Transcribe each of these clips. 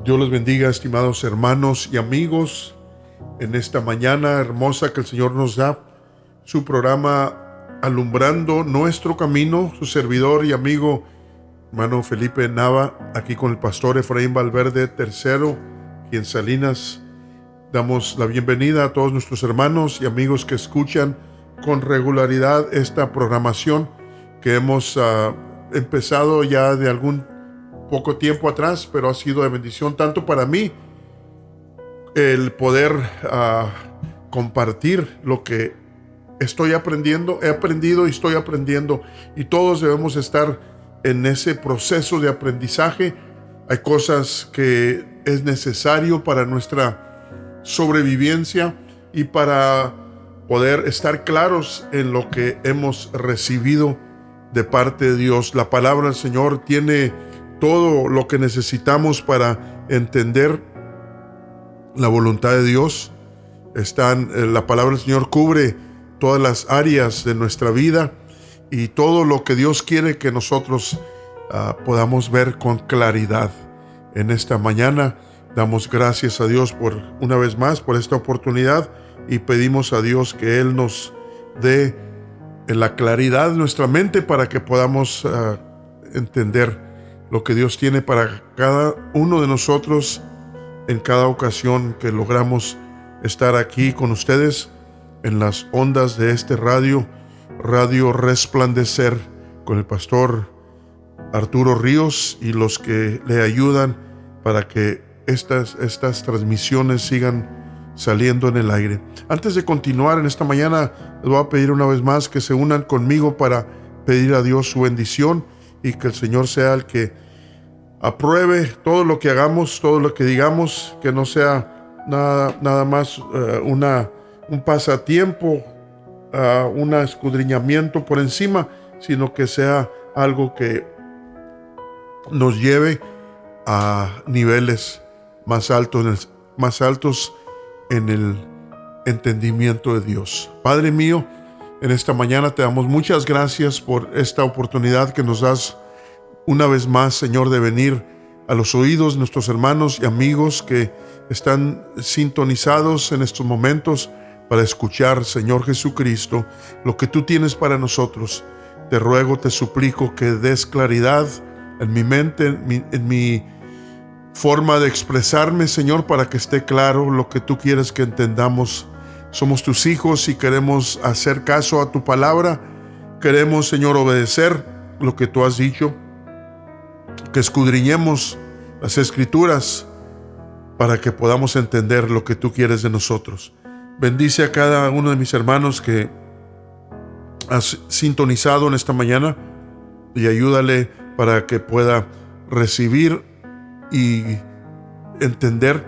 Dios los bendiga, estimados hermanos y amigos, en esta mañana hermosa que el Señor nos da, su programa Alumbrando Nuestro Camino, su servidor y amigo, hermano Felipe Nava, aquí con el pastor Efraín Valverde III, y en Salinas. Damos la bienvenida a todos nuestros hermanos y amigos que escuchan con regularidad esta programación que hemos empezado ya de algún poco tiempo atrás, pero ha sido de bendición tanto para mí el poder compartir lo que estoy aprendiendo, he aprendido y estoy aprendiendo, y todos debemos estar en ese proceso de aprendizaje. Hay cosas que es necesario para nuestra sobrevivencia y para poder estar claros en lo que hemos recibido de parte de Dios. La palabra del Señor tiene todo lo que necesitamos para entender la voluntad de Dios. La palabra del Señor cubre todas las áreas de nuestra vida y todo lo que Dios quiere que nosotros podamos ver con claridad. En esta mañana damos gracias a Dios por una vez más por esta oportunidad y pedimos a Dios que Él nos dé la claridad de nuestra mente para que podamos entender lo que Dios tiene para cada uno de nosotros en cada ocasión que logramos estar aquí con ustedes en las ondas de este Radio Resplandecer, con el pastor Arturo Ríos y los que le ayudan para que estas transmisiones sigan saliendo en el aire. Antes de continuar en esta mañana, les voy a pedir una vez más que se unan conmigo para pedir a Dios su bendición y que el Señor sea el que apruebe todo lo que hagamos, todo lo que digamos, que no sea nada más un pasatiempo, un escudriñamiento por encima, sino que sea algo que nos lleve a niveles más altos en el entendimiento de Dios. Padre mío, en esta mañana te damos muchas gracias por esta oportunidad que nos das una vez más, Señor, de venir a los oídos de nuestros hermanos y amigos que están sintonizados en estos momentos para escuchar, Señor Jesucristo, lo que tú tienes para nosotros. Te ruego, te suplico que des claridad en mi mente, en mi forma de expresarme, Señor, para que esté claro lo que tú quieres que entendamos. Somos tus hijos y queremos hacer caso a tu palabra. Queremos, Señor, obedecer lo que tú has dicho. Que escudriñemos las Escrituras para que podamos entender lo que tú quieres de nosotros. Bendice a cada uno de mis hermanos que has sintonizado en esta mañana y ayúdale para que pueda recibir y entender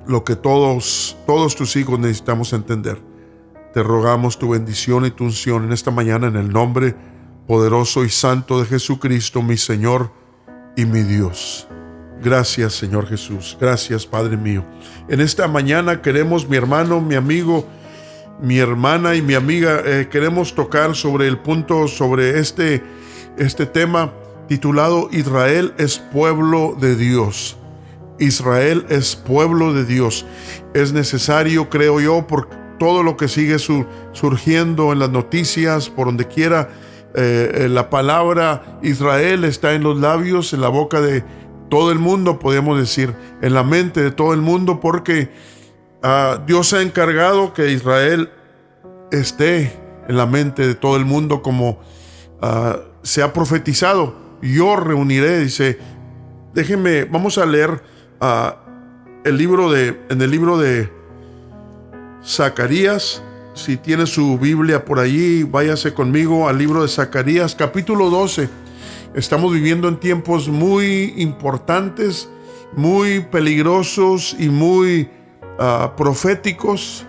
lo que todos tus hijos necesitamos entender. Te rogamos tu bendición y tu unción en esta mañana en el nombre poderoso y santo de Jesucristo, mi Señor y mi Dios. Gracias, Señor Jesús. Gracias, Padre mío. En esta mañana queremos, mi hermano, mi amigo, mi hermana y mi amiga, queremos tocar sobre el punto, sobre este tema titulado Israel es pueblo de Dios. Israel es pueblo de Dios. Es necesario, creo yo, por todo lo que sigue surgiendo en las noticias, por donde quiera, la palabra Israel está en los labios, en la boca de todo el mundo, podemos decir, en la mente de todo el mundo, porque Dios ha encargado que Israel esté en la mente de todo el mundo, como se ha profetizado. Yo reuniré, dice, vamos a leer en el libro de Zacarías. Si tiene su Biblia por allí, váyase conmigo al libro de Zacarías, capítulo 12. Estamos viviendo en tiempos muy importantes, muy peligrosos y muy proféticos.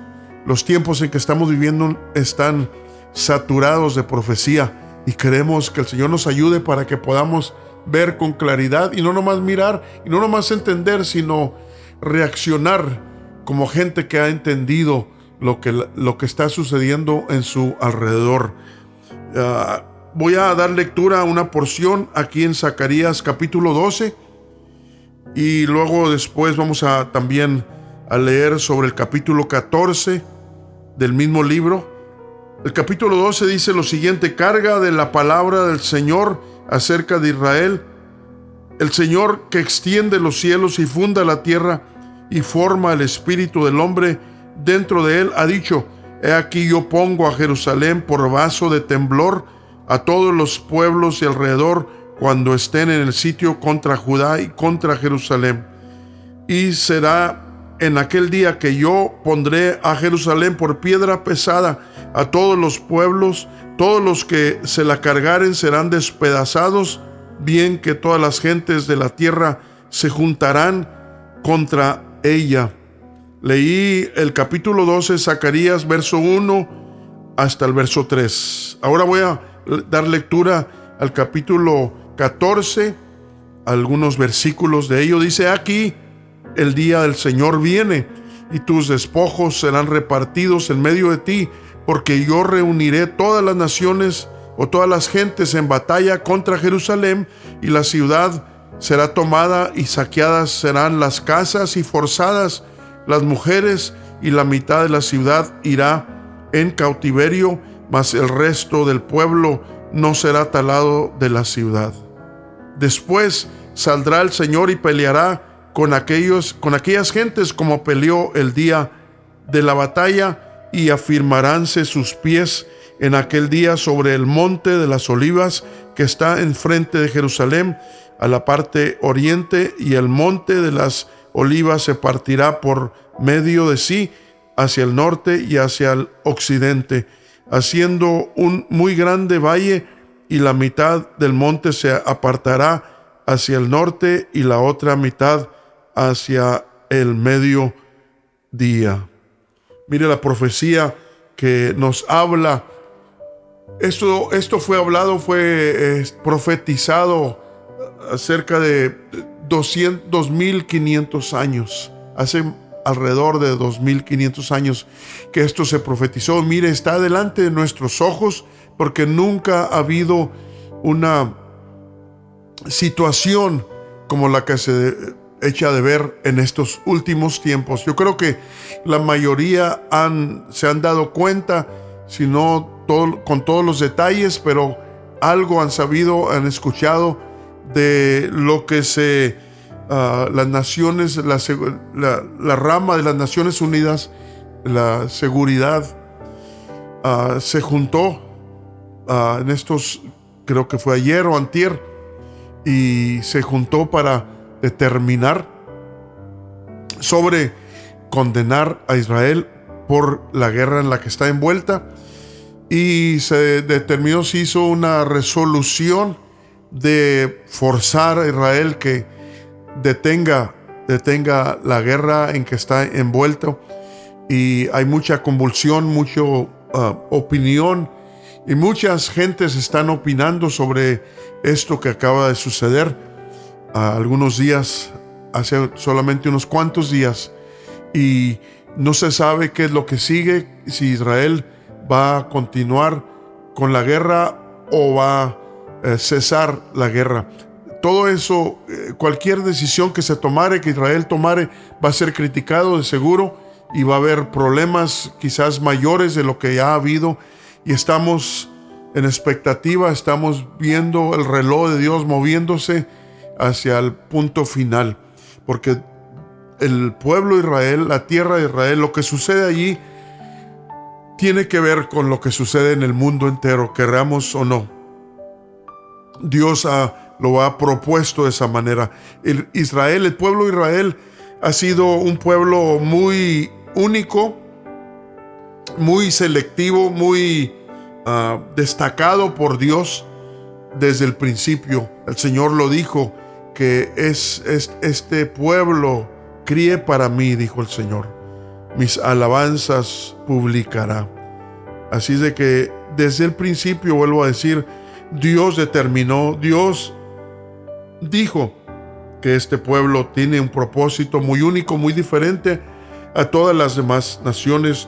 Los tiempos en que estamos viviendo están saturados de profecía y queremos que el Señor nos ayude para que podamos ver con claridad y no nomás mirar y no nomás entender, sino reaccionar como gente que ha entendido lo que está sucediendo en su alrededor. Voy a dar lectura a una porción aquí en Zacarías capítulo 12 Y luego después vamos a también a leer sobre el capítulo 14 del mismo libro. El capítulo 12 dice lo siguiente: carga de la palabra del Señor acerca de Israel. El Señor, que extiende los cielos y funda la tierra y forma el espíritu del hombre dentro de él, ha dicho: he aquí yo pongo a Jerusalén por vaso de temblor a todos los pueblos de alrededor cuando estén en el sitio contra Judá y contra Jerusalén. Y será en aquel día que yo pondré a Jerusalén por piedra pesada a todos los pueblos, todos los que se la cargaren serán despedazados, bien que todas las gentes de la tierra se juntarán contra ella. Leí el capítulo 12, Zacarías, verso 1 hasta el verso 3. Ahora voy a dar lectura al capítulo 14, algunos versículos de ello. Dice: aquí el día del Señor viene, y tus despojos serán repartidos en medio de ti, porque yo reuniré todas las naciones o todas las gentes en batalla contra Jerusalén, y la ciudad será tomada y saqueadas serán las casas y forzadas las mujeres, y la mitad de la ciudad irá en cautiverio, mas el resto del pueblo no será talado de la ciudad. Después saldrá el Señor y peleará con aquellas gentes como peleó el día de la batalla, y afirmaránse sus pies en aquel día sobre el monte de las olivas que está enfrente de Jerusalén a la parte oriente, y el monte de las olivas se partirá por medio de sí hacia el norte y hacia el occidente, haciendo un muy grande valle, y la mitad del monte se apartará hacia el norte y la otra mitad hacia el mediodía. Mire la profecía que nos habla. Esto fue hablado, fue profetizado acerca de 2500 años. Hace alrededor de 2500 años que esto se profetizó. Mire, está delante de nuestros ojos, porque nunca ha habido una situación como la que se echa de ver en estos últimos tiempos. Yo creo que la mayoría se han dado cuenta, si no con todos los detalles, pero algo han sabido, han escuchado de lo que las naciones, la rama de las Naciones Unidas, la seguridad, se juntó en estos, creo que fue ayer o antier, y se juntó para determinar sobre condenar a Israel por la guerra en la que está envuelta, y se determinó, se hizo una resolución de forzar a Israel que detenga la guerra en que está envuelto. Y hay mucha convulsión, mucha opinión, y muchas gentes están opinando sobre esto que acaba de suceder. Algunos días, hace solamente unos cuantos días, y no se sabe qué es lo que sigue, si Israel va a continuar con la guerra o va a cesar la guerra. Todo eso, cualquier decisión que se tomare, que Israel tomare, va a ser criticado de seguro, y va a haber problemas quizás mayores de lo que ya ha habido, y estamos en expectativa, estamos viendo el reloj de Dios moviéndose hacia el punto final, porque el pueblo de Israel, la tierra de Israel, lo que sucede allí tiene que ver con lo que sucede en el mundo entero, queramos o no. Dios lo ha propuesto de esa manera. El pueblo de Israel ha sido un pueblo muy único, muy selectivo, muy destacado por Dios desde el principio. El Señor lo dijo, que este pueblo críe para mí, dijo el Señor, mis alabanzas publicará. Así es de que desde el principio, vuelvo a decir, Dios determinó, Dios dijo que este pueblo tiene un propósito muy único, muy diferente a todas las demás naciones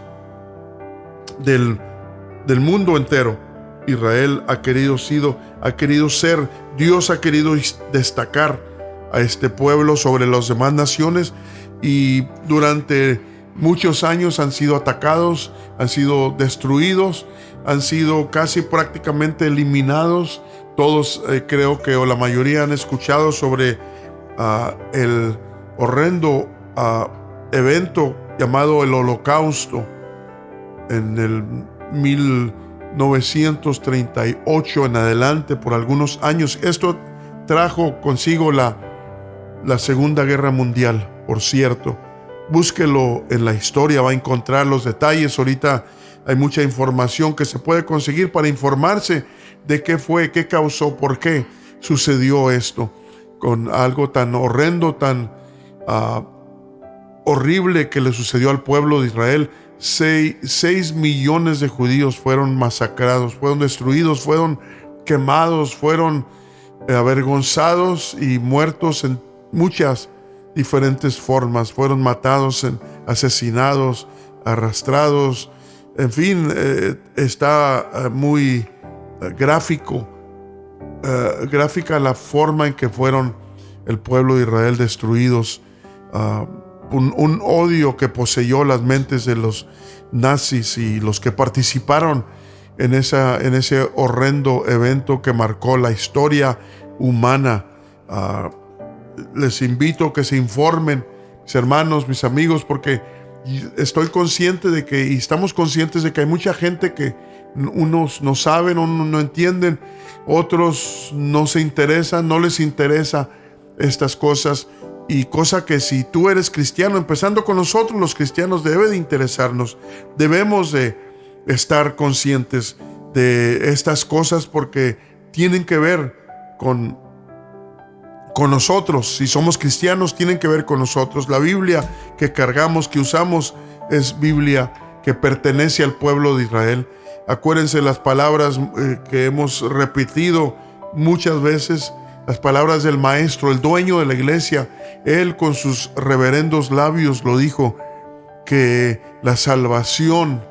del mundo entero. Israel ha querido ser, Dios ha querido destacar a este pueblo sobre las demás naciones, y durante muchos años han sido atacados, han sido destruidos, han sido casi prácticamente eliminados. Todos creo que, o la mayoría, han escuchado sobre el horrendo evento llamado el Holocausto en el 1938 en adelante, por algunos años. Esto trajo consigo la Segunda Guerra Mundial, por cierto. Búsquelo en la historia, va a encontrar los detalles. Ahorita hay mucha información que se puede conseguir para informarse de qué fue, qué causó, por qué sucedió esto, con algo tan horrendo, tan horrible que le sucedió al pueblo de Israel. 6 millones de judíos fueron masacrados, fueron destruidos, fueron quemados, fueron avergonzados y muertos en muchas diferentes formas. Fueron matados, asesinados, arrastrados. En fin, está muy gráfica la forma en que fueron el pueblo de Israel destruidos. Un odio que poseyó las mentes de los nazis y los que participaron en ese horrendo evento que marcó la historia humana. Les invito a que se informen, mis hermanos, mis amigos, porque estoy consciente de que, y estamos conscientes de que hay mucha gente que unos no saben, unos no entienden, otros no se interesan, no les interesa estas cosas. Y cosa que, si tú eres cristiano, empezando con nosotros los cristianos, debe de interesarnos. Debemos de estar conscientes de estas cosas porque tienen que ver con nosotros. Si somos cristianos, tienen que ver con nosotros. La Biblia que cargamos, que usamos, es Biblia que pertenece al pueblo de Israel. Acuérdense las palabras que hemos repetido muchas veces, las palabras del maestro, el dueño de la iglesia. Él, con sus reverendos labios, lo dijo, que la salvación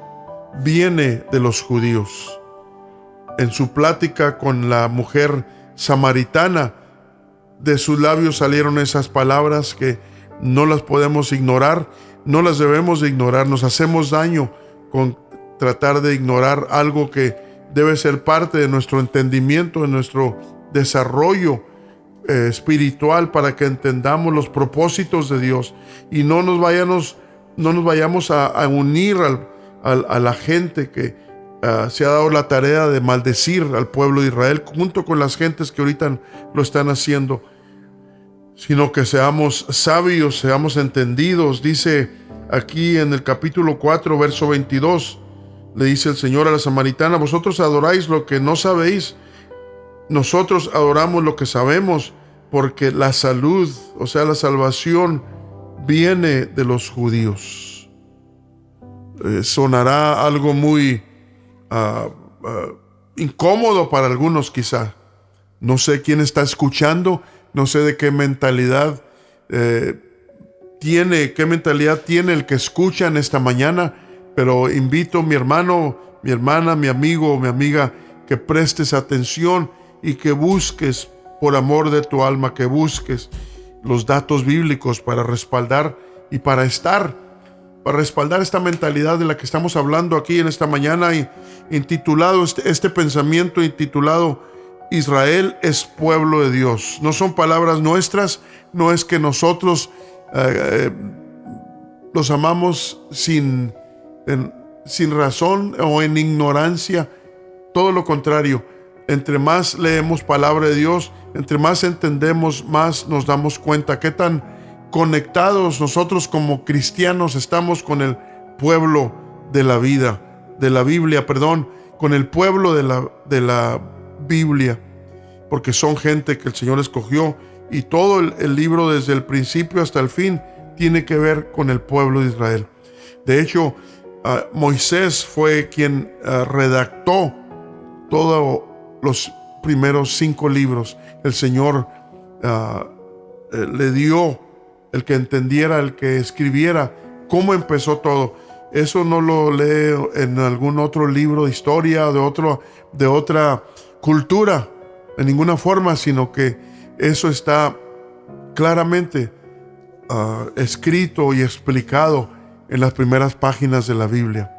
viene de los judíos. En su plática con la mujer samaritana, de sus labios salieron esas palabras que no las podemos ignorar, no las debemos de ignorar. Nos hacemos daño con tratar de ignorar algo que debe ser parte de nuestro entendimiento, de nuestro desarrollo espiritual, para que entendamos los propósitos de Dios y no nos vayamos a unir a la gente que se ha dado la tarea de maldecir al pueblo de Israel, junto con las gentes que ahorita lo están haciendo, sino que seamos sabios, seamos entendidos. Dice aquí en el capítulo 4, verso 22, le dice el Señor a la samaritana: vosotros adoráis lo que no sabéis, nosotros adoramos lo que sabemos, porque la salud, o sea, la salvación, viene de los judíos. Sonará algo muy incómodo para algunos, quizá. No sé quién está escuchando, no sé de qué mentalidad tiene el que escucha en esta mañana, pero invito, mi hermano, mi hermana, mi amigo, mi amiga, que prestes atención y que busques, por amor de tu alma, que busques los datos bíblicos para respaldar y para respaldar esta mentalidad de la que estamos hablando aquí en esta mañana, y intitulado este pensamiento intitulado: Israel es pueblo de Dios. No son palabras nuestras, no es que nosotros los amamos sin razón o en ignorancia. Todo lo contrario. Entre más leemos palabra de Dios, entre más entendemos, más nos damos cuenta qué tan conectados nosotros como cristianos estamos con el pueblo de la Biblia, con el pueblo de la Biblia, porque son gente que el Señor escogió, y todo el libro, desde el principio hasta el fin, tiene que ver con el pueblo de Israel. De hecho, Moisés fue quien redactó todos los primeros 5 libros. El Señor le dio el que entendiera, el que escribiera cómo empezó todo. Eso no lo leo en algún otro libro de historia de otra cultura, en ninguna forma, sino que eso está claramente escrito y explicado en las primeras páginas de la Biblia.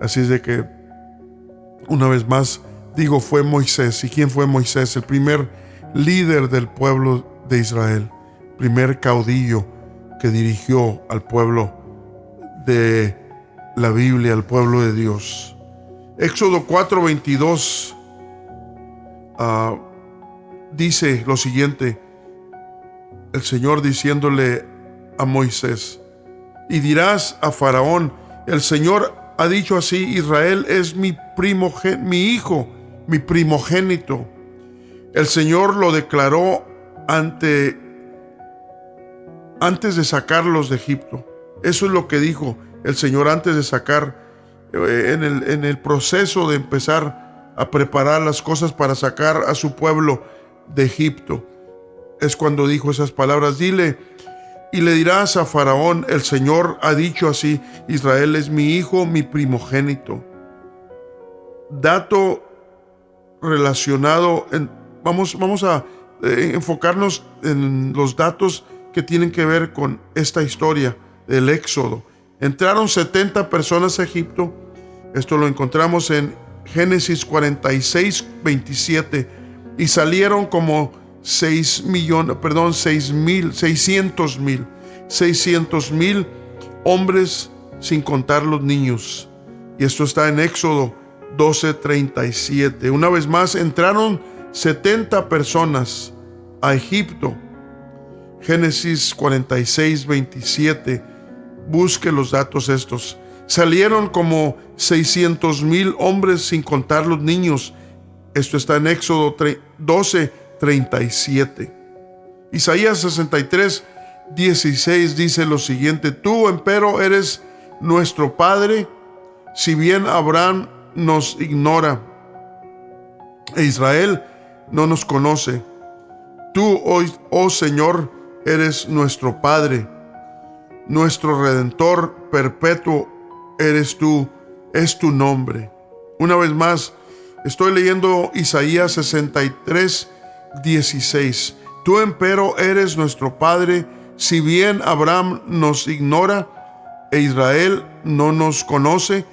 Así es de que, una vez más, digo, fue Moisés. ¿Y quién fue Moisés? El primer líder del pueblo de Israel, primer caudillo que dirigió al pueblo de la Biblia, al pueblo de Dios. Éxodo 4:22 dice lo siguiente: el Señor diciéndole a Moisés: y dirás a Faraón, el Señor ha dicho así, Israel es mi hijo, mi primogénito. El Señor lo declaró antes de sacarlos de Egipto. Eso es lo que dijo el Señor antes de sacar, en el proceso de empezar a preparar las cosas para sacar a su pueblo de Egipto. Es cuando dijo esas palabras: dile y le dirás a Faraón, el Señor ha dicho así, Israel es mi hijo, mi primogénito. Dato relacionado, vamos a enfocarnos en los datos que tienen que ver con esta historia del Éxodo. Entraron 70 personas a Egipto. Esto lo encontramos en Génesis 46:27. Y salieron como 600,000 hombres, sin contar los niños. Y esto está en Éxodo 12:37. Una vez más, entraron 70 personas a Egipto. Génesis 46:27. Busque los datos estos. Salieron como 600,000 hombres, sin contar los niños. Esto está en Éxodo 12:37. Isaías 63:16 dice lo siguiente: tú, empero, eres nuestro Padre, si bien Abraham nos ignora e Israel no nos conoce. Tú, oh Señor, eres nuestro Padre, nuestro Redentor perpetuo eres tú, es tu nombre. Una vez más, estoy leyendo Isaías 63:16. Tú, empero, eres nuestro Padre, si bien Abraham nos ignora e Israel no nos conoce.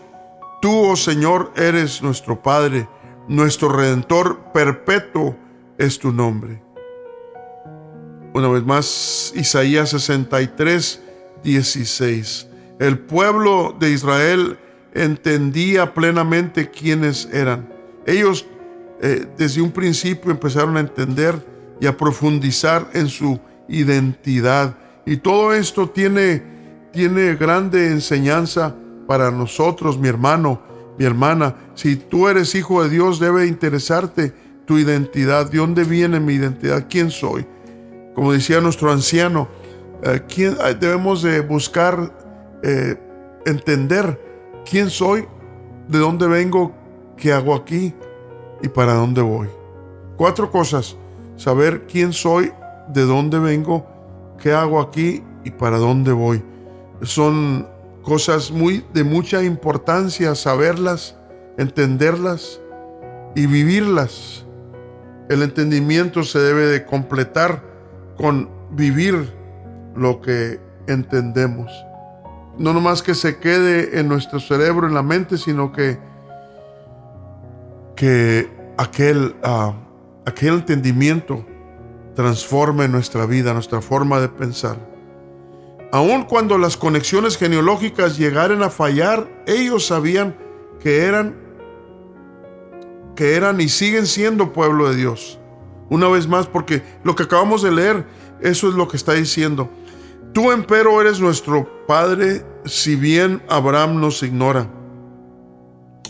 Tú, oh Señor, eres nuestro Padre, nuestro Redentor perpetuo es tu nombre. Una vez más, Isaías 63:16. El pueblo de Israel entendía plenamente quiénes eran. Ellos desde un principio empezaron a entender y a profundizar en su identidad. Y todo esto tiene grande enseñanza para nosotros, mi hermano, mi hermana. Si tú eres hijo de Dios, debe interesarte tu identidad. ¿De dónde viene mi identidad? ¿Quién soy? Como decía nuestro anciano, debemos de buscar entender quién soy, de dónde vengo, qué hago aquí y para dónde voy. 4 cosas: saber quién soy, de dónde vengo, qué hago aquí y para dónde voy. Son cosas de mucha importancia saberlas, entenderlas y vivirlas. El entendimiento se debe de completar con vivir lo que entendemos. No nomás que se quede en nuestro cerebro, en la mente, sino que aquel entendimiento transforme nuestra vida, nuestra forma de pensar. Aun cuando las conexiones genealógicas llegaran a fallar, ellos sabían que eran y siguen siendo pueblo de Dios. Una vez más, porque lo que acabamos de leer, eso es lo que está diciendo. Tú, empero, eres nuestro Padre, si bien Abraham nos ignora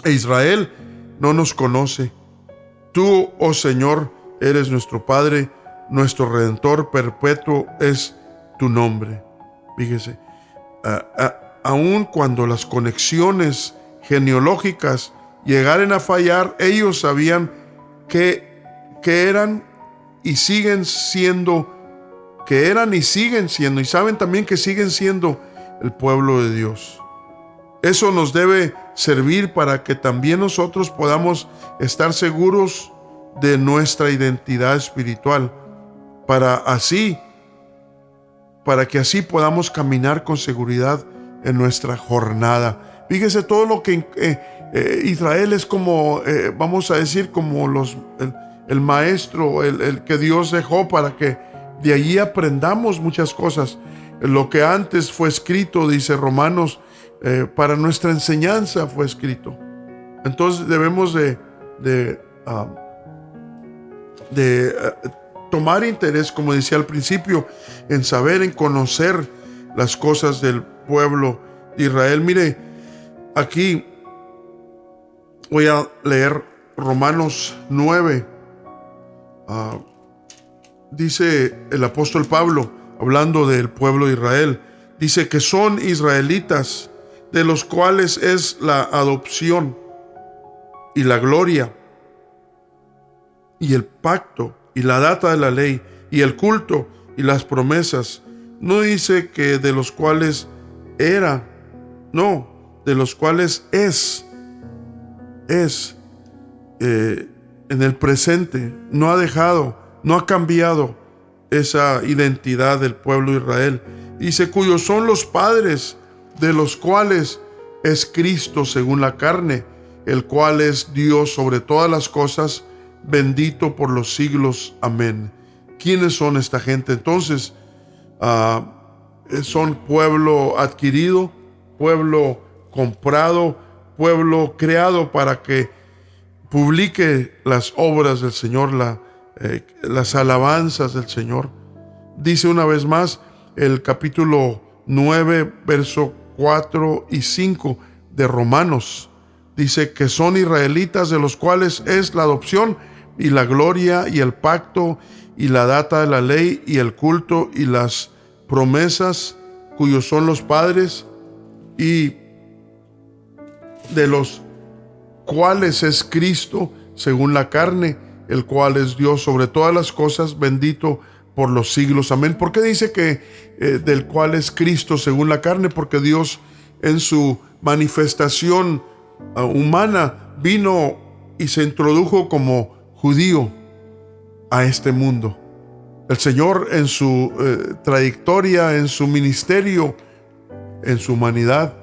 e Israel no nos conoce. Tú, oh Señor, eres nuestro Padre, nuestro Redentor perpetuo es tu nombre. Fíjese, aun cuando las conexiones genealógicas llegaren a fallar, ellos sabían que eran y siguen siendo, y saben también que siguen siendo el pueblo de Dios. Eso nos debe servir para que también nosotros podamos estar seguros de nuestra identidad espiritual, para así para que así podamos caminar con seguridad en nuestra jornada. Fíjese, todo lo que Israel es como, vamos a decir, como el maestro, el que Dios dejó para que de allí aprendamos muchas cosas. Lo que antes fue escrito, dice Romanos, para nuestra enseñanza fue escrito. Entonces debemos de tomar interés, como decía al principio, en saber, en conocer las cosas del pueblo de Israel. Mire, aquí voy a leer Romanos 9. Dice el apóstol Pablo, hablando del pueblo de Israel, dice que son israelitas, de los cuales es la adopción y la gloria y el pacto y la data de la ley y el culto y las promesas. No dice que de los cuales era, no, de los cuales es en el presente. No ha dejado, no ha cambiado esa identidad del pueblo de Israel. Dice, cuyos son los padres, de los cuales es Cristo según la carne, el cual es Dios sobre todas las cosas, bendito por los siglos. Amén. ¿Quiénes son esta gente? Entonces, son pueblo adquirido, pueblo comprado, pueblo creado para que publique las obras del Señor, las alabanzas del Señor. Dice una vez más el capítulo 9, verso 4 y 5 de Romanos. Dice que son israelitas, de los cuales es la adopción y la gloria y el pacto y la data de la ley y el culto y las promesas, cuyos son los padres, y de los cuales es Cristo según la carne, el cual es Dios sobre todas las cosas, bendito por los siglos. Amén. ¿Por qué dice que del cual es Cristo según la carne? Porque Dios en su manifestación humana vino y se introdujo como judío a este mundo. El Señor en su trayectoria, en su ministerio, en su humanidad,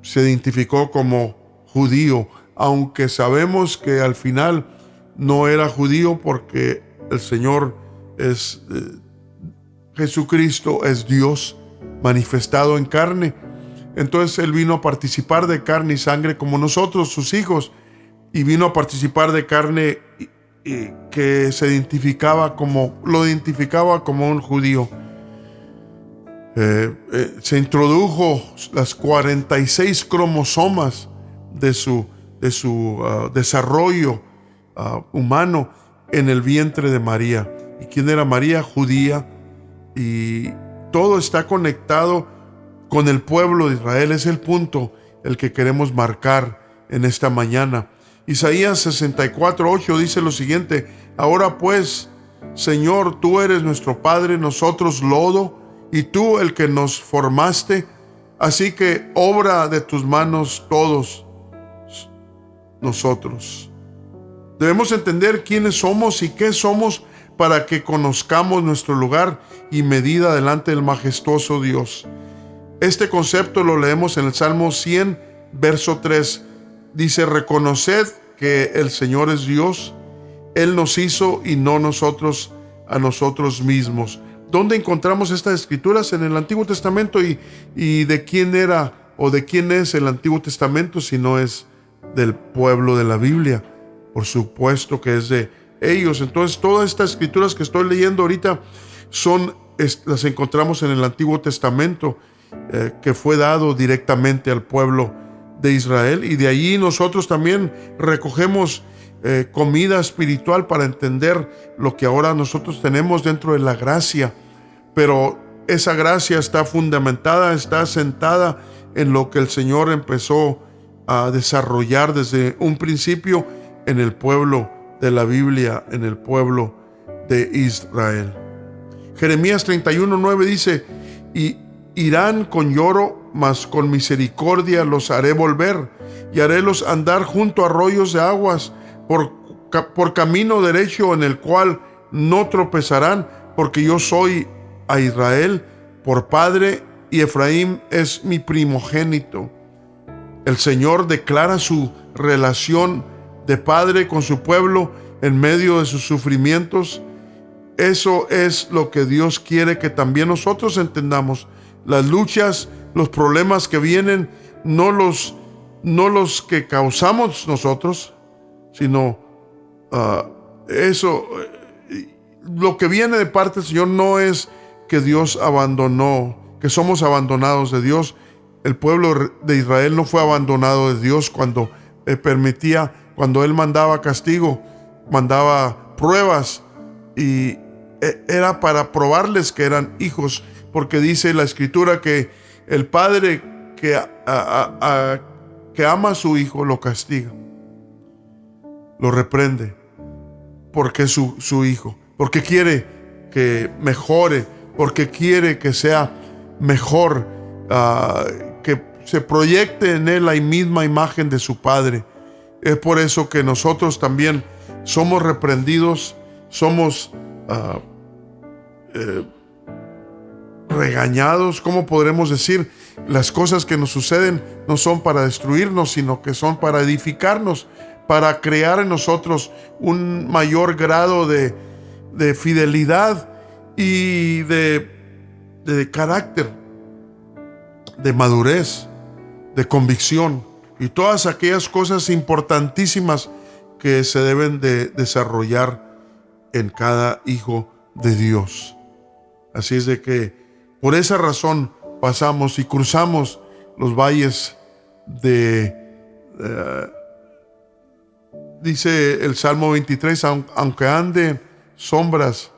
se identificó como judío, aunque sabemos que al final no era judío, porque el Señor es Jesucristo, es Dios manifestado en carne. Entonces Él vino a participar de carne y sangre como nosotros, sus hijos, y vino a participar de carne que lo identificaba como un judío. Se introdujo las 46 cromosomas de su desarrollo humano en el vientre de María. ¿Y quién era María? Judía. Y todo está conectado con el pueblo de Israel. Es el punto el que queremos marcar en esta mañana. Isaías 64:8 dice lo siguiente: ahora pues, Señor, tú eres nuestro Padre, nosotros lodo, y tú el que nos formaste, así que obra de tus manos todos nosotros. Debemos entender quiénes somos y qué somos para que conozcamos nuestro lugar y medida delante del majestuoso Dios. Este concepto lo leemos en el Salmo 100, verso 3. Dice: reconoced que el Señor es Dios, Él nos hizo y no nosotros a nosotros mismos. ¿Dónde encontramos estas escrituras? En el Antiguo Testamento. ¿Y de quién era o de quién es el Antiguo Testamento si no es del pueblo de la Biblia? Por supuesto que es de ellos. Entonces todas estas escrituras que estoy leyendo ahorita las encontramos en el Antiguo Testamento, que fue dado directamente al pueblo de Israel, y de allí nosotros también recogemos comida espiritual para entender lo que ahora nosotros tenemos dentro de la gracia. Pero esa gracia está fundamentada, está asentada en lo que el Señor empezó a desarrollar desde un principio en el pueblo de la Biblia, en el pueblo de Israel. Jeremías 31:9 dice: y irán con lloro, mas con misericordia los haré volver, y harélos andar junto a arroyos de aguas, por camino derecho en el cual no tropezarán, porque yo soy a Israel por padre y Efraín es mi primogénito. El Señor declara su relación de padre con su pueblo en medio de sus sufrimientos. Eso es lo que Dios quiere que también nosotros entendamos. Las luchas, los problemas que vienen, no los que causamos nosotros, sino lo que viene de parte del Señor no es que Dios abandonó, que somos abandonados de Dios. El pueblo de Israel no fue abandonado de Dios cuando cuando Él mandaba castigo, mandaba pruebas, y era para probarles que eran hijos, porque dice la Escritura que el padre que ama a su hijo lo castiga, lo reprende, porque es su hijo, porque quiere que mejore, porque quiere que sea mejor, que se proyecte en él la misma imagen de su padre. Es por eso que nosotros también somos reprendidos, somos regañados. ¿Cómo podremos decir? Las cosas que nos suceden no son para destruirnos, sino que son para edificarnos, para crear en nosotros un mayor grado de fidelidad y de carácter, de madurez, de convicción y todas aquellas cosas importantísimas que se deben de desarrollar en cada hijo de Dios. Así es de que por esa razón pasamos y cruzamos los valles dice el Salmo 23, aunque ande sombras,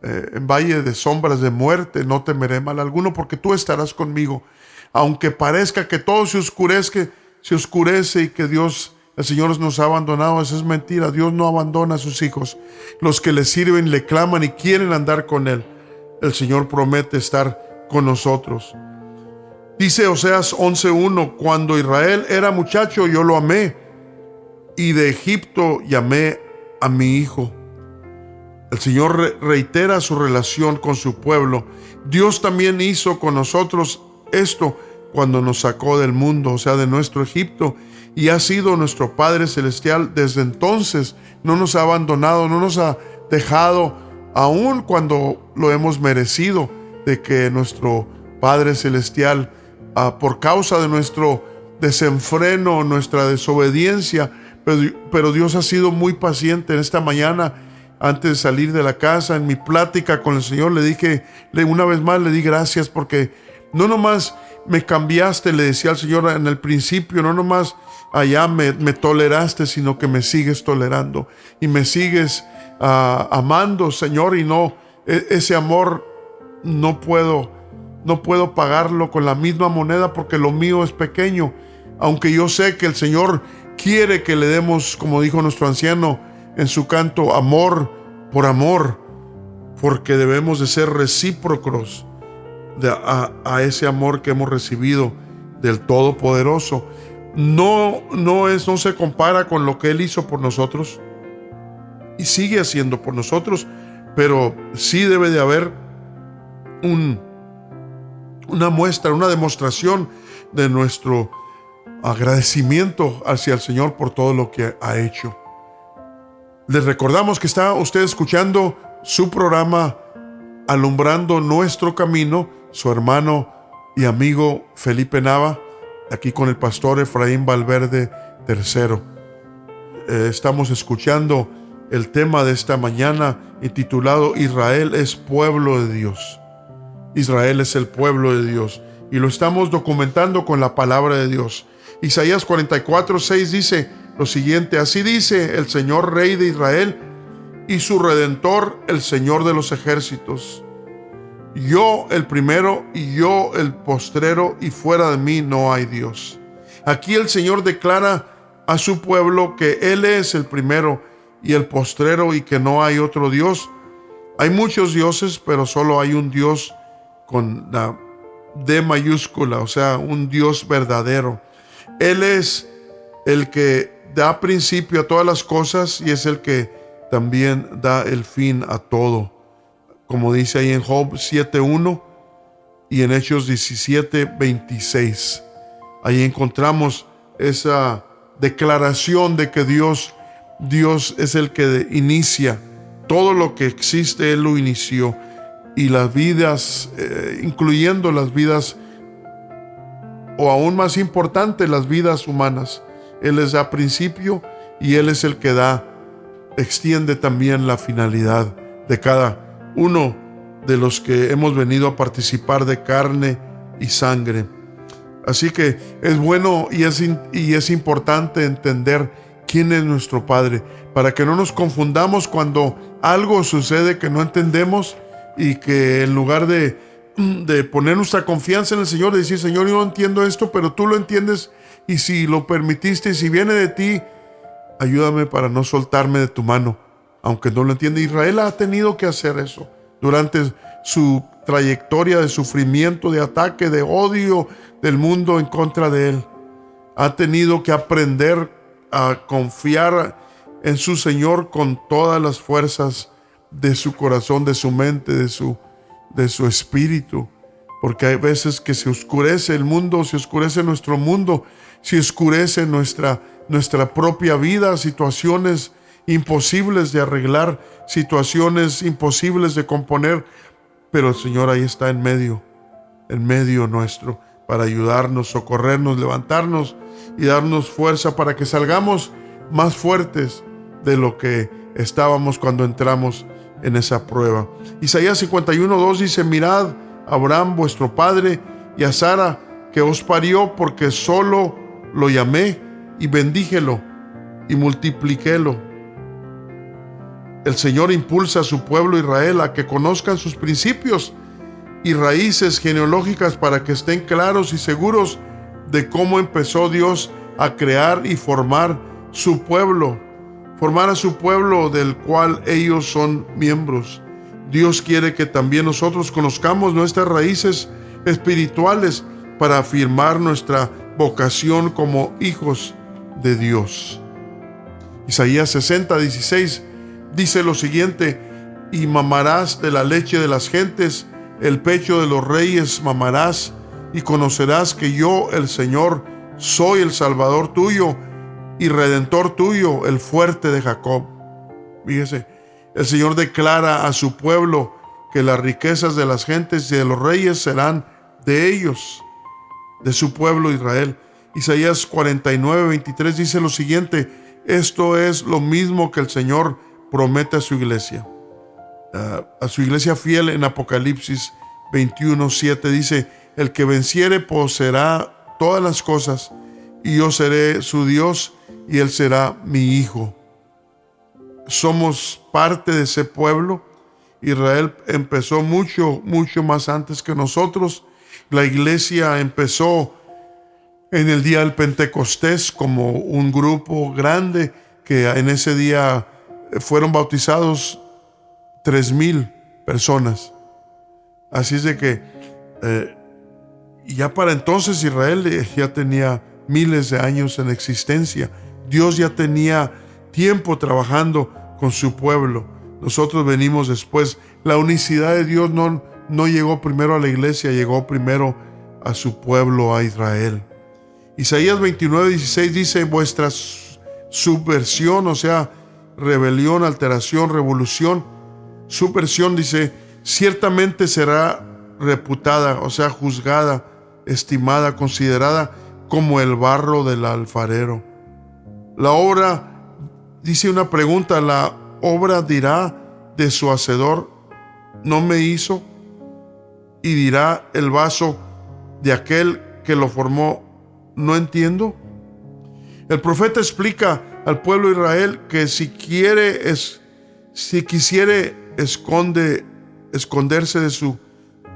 en valle de sombras de muerte, no temeré mal alguno, porque tú estarás conmigo. Aunque parezca que todo se oscurece y que el Señor nos ha abandonado, eso es mentira. Dios no abandona a sus hijos. Los que le sirven, le claman y quieren andar con Él. El Señor promete estar con nosotros. Dice Oseas 11:1, cuando Israel era muchacho, yo lo amé, y de Egipto llamé a mi hijo. El Señor reitera su relación con su pueblo. Dios también hizo con nosotros esto cuando nos sacó del mundo, o sea, de nuestro Egipto, y ha sido nuestro Padre Celestial desde entonces. No nos ha abandonado, no nos ha dejado, aun cuando lo hemos merecido, de que nuestro Padre Celestial, por causa de nuestro desenfreno, nuestra desobediencia, pero Dios ha sido muy paciente. En esta mañana, antes de salir de la casa, en mi plática con el Señor, una vez más le di gracias, porque no nomás me cambiaste, le decía al Señor en el principio, no nomás allá me toleraste, sino que me sigues tolerando y me sigues amando, Señor, y ese amor no puedo pagarlo con la misma moneda, porque lo mío es pequeño, aunque yo sé que el Señor quiere que le demos, como dijo nuestro anciano en su canto, amor por amor, porque debemos de ser recíprocos a ese amor que hemos recibido del Todopoderoso. No se compara con lo que Él hizo por nosotros y sigue haciendo por nosotros, pero sí debe de haber una muestra, una demostración de nuestro agradecimiento hacia el Señor por todo lo que ha hecho. Les recordamos que está usted escuchando su programa Alumbrando Nuestro Camino, su hermano y amigo Felipe Nava, aquí con el pastor Efraín Valverde III. Estamos escuchando el tema de esta mañana intitulado Israel es pueblo de Dios. Israel es el pueblo de Dios, y lo estamos documentando con la palabra de Dios. Isaías 44:6 dice lo siguiente: así dice el Señor, Rey de Israel, y su Redentor, el Señor de los ejércitos: yo el primero y yo el postrero, y fuera de mí no hay Dios. Aquí el Señor declara a su pueblo que Él es el primero y el postrero, y que no hay otro Dios. Hay muchos dioses, pero solo hay un Dios con la D mayúscula, o sea, un Dios verdadero. Él es el que da principio a todas las cosas y es el que también da el fin a todo. Como dice ahí en Job 7:1, y en Hechos 17:26. Ahí encontramos esa declaración de que Dios es el que inicia. Todo lo que existe, Él lo inició. Y las vidas, incluyendo las vidas, o aún más importante, las vidas humanas. Él les da principio y Él es el que extiende también la finalidad de cada uno de los que hemos venido a participar de carne y sangre. Así que es bueno y es importante entender quién es nuestro Padre, para que no nos confundamos cuando algo sucede que no entendemos, y que en lugar de poner nuestra confianza en el Señor, de decir: Señor, yo no entiendo esto, pero tú lo entiendes, y si lo permitiste y si viene de ti, ayúdame para no soltarme de tu mano, aunque no lo entienda. Israel ha tenido que hacer eso durante su trayectoria de sufrimiento, de ataque, de odio del mundo en contra de él. Ha tenido que aprender a confiar en su Señor con todas las fuerzas de su corazón, de su mente, de su espíritu, porque hay veces que se oscurece el mundo, se oscurece nuestro mundo, se oscurece nuestra propia vida, situaciones imposibles de arreglar, situaciones imposibles de componer, pero el Señor ahí está en medio nuestro, para ayudarnos, socorrernos, levantarnos y darnos fuerza para que salgamos más fuertes de lo que estábamos cuando entramos en esa prueba. Isaías 51:2 dice: mirad a Abraham vuestro padre y a Sara que os parió, porque solo lo llamé y bendíjelo y multipliquélo. El Señor impulsa a su pueblo Israel a que conozcan sus principios y raíces genealógicas, para que estén claros y seguros de cómo empezó Dios a crear y formar a su pueblo del cual ellos son miembros. Dios quiere que también nosotros conozcamos nuestras raíces espirituales para afirmar nuestra vocación como hijos de Dios. Isaías 60:16 dice lo siguiente: y mamarás de la leche de las gentes, el pecho de los reyes mamarás, y conocerás que yo, el Señor, soy el Salvador tuyo y Redentor tuyo, el fuerte de Jacob. Fíjese, el Señor declara a su pueblo que las riquezas de las gentes y de los reyes serán de ellos, de su pueblo Israel. Isaías 49:23 dice lo siguiente: esto es lo mismo que el Señor promete a su iglesia fiel. En Apocalipsis 21:7 dice: el que venciere poseerá todas las cosas, y yo seré su Dios y él será mi hijo. Somos parte de ese pueblo. Israel empezó mucho más antes que nosotros. La iglesia empezó en el día del Pentecostés como un grupo grande, que en ese día fueron bautizados 3,000 personas. Así es de que ya para entonces Israel ya tenía miles de años en existencia. Dios ya tenía tiempo trabajando con su pueblo. Nosotros venimos después. La unicidad de Dios no llegó primero a la iglesia, llegó primero a su pueblo, a Israel. Isaías 29:16 dice: vuestra subversión, o sea, rebelión, alteración, revolución, subversión, dice, ciertamente será reputada, o sea, juzgada, estimada, considerada como el barro del alfarero. La obra, dice una pregunta, la obra dirá de su hacedor: no me hizo, y dirá el vaso de aquel que lo formó: no entiendo. El profeta explica al pueblo de Israel que si quisiere esconderse de su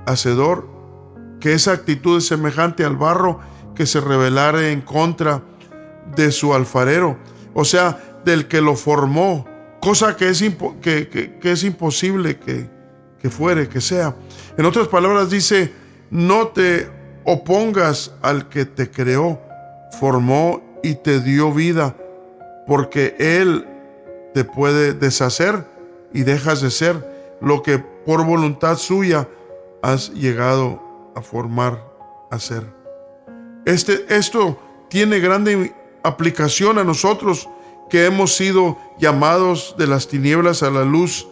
hacedor, que esa actitud es semejante al barro que se rebelare en contra de su alfarero, o sea, del que lo formó, cosa que es imposible que sea. En otras palabras dice: no te opongas al que te creó, formó y te dio vida, porque Él te puede deshacer y dejas de ser lo que por voluntad suya has llegado a formar, a ser. Esto tiene grande aplicación a nosotros que hemos sido llamados de las tinieblas a la luz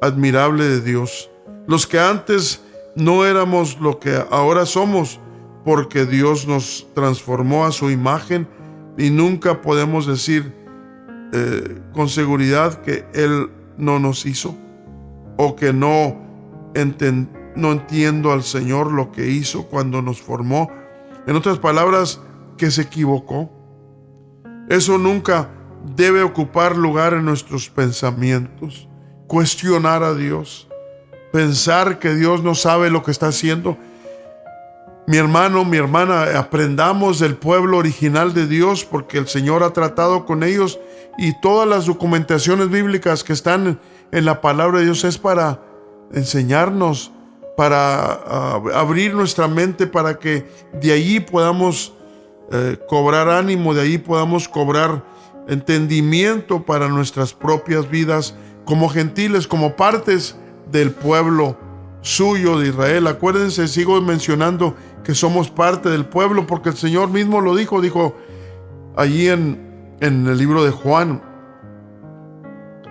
admirable de Dios. Los que antes no éramos lo que ahora somos, porque Dios nos transformó a su imagen, y nunca podemos decir con seguridad que Él no nos hizo, o que no entiendo al Señor lo que hizo cuando nos formó. En otras palabras, que se equivocó. Eso nunca debe ocupar lugar en nuestros pensamientos. Cuestionar a Dios, pensar que Dios no sabe lo que está haciendo. Mi hermano, mi hermana, aprendamos del pueblo original de Dios, porque el Señor ha tratado con ellos, y todas las documentaciones bíblicas que están en la palabra de Dios es para enseñarnos, para abrir nuestra mente, para que de allí podamos cobrar ánimo, de allí podamos cobrar entendimiento para nuestras propias vidas como gentiles, como partes del pueblo suyo de Israel. Acuérdense, sigo mencionando que somos parte del pueblo, porque el Señor mismo lo dijo allí en el libro de Juan,